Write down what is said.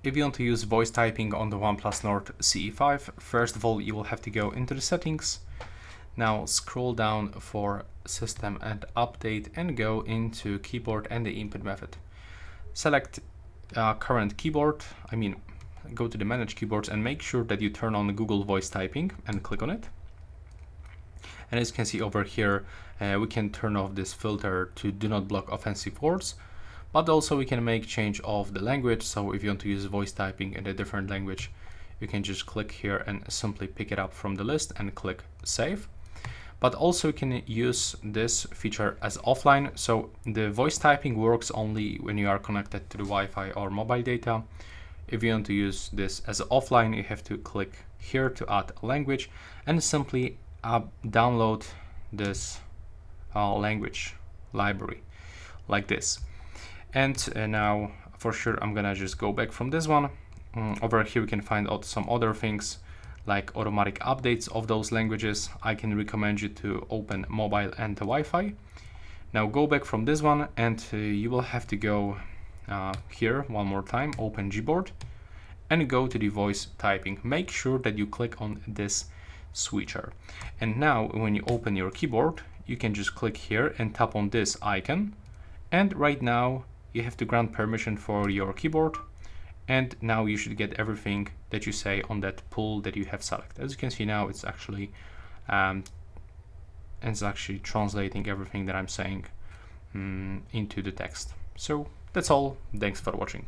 if you want to use voice typing on the OnePlus Nord CE5, first of all, you will have to go into the settings. Now scroll down for system and update and go into keyboard and the input method. Select current keyboard, go to the manage keyboards and make sure that you turn on Google voice typing and click on it. And as you can see over here, we can turn off this filter to do not block offensive words, but also we can make change of the language. So if you want to use voice typing in a different language, you can just click here and simply pick it up from the list and click save. But also you can use this feature as offline. So the voice typing works only when you are connected to the Wi-Fi or mobile data. If you want to use this as offline, you have to click here to add a language and simply download this language library like this. And now for sure I'm gonna just go back from this one. Over here we can find out some other things like automatic updates of those languages. I can recommend you to open mobile and the Wi-Fi. Now go back from this one and you will have to go here one more time, open Gboard and go to the voice typing. Make sure that you click on this switcher. And now when you open your keyboard, you can just click here and tap on this icon. And right now you have to grant permission for your keyboard. And now you should get everything that you say on that pool that you have selected. As you can see now, it's actually translating everything that I'm saying into the text. So that's all. Thanks for watching.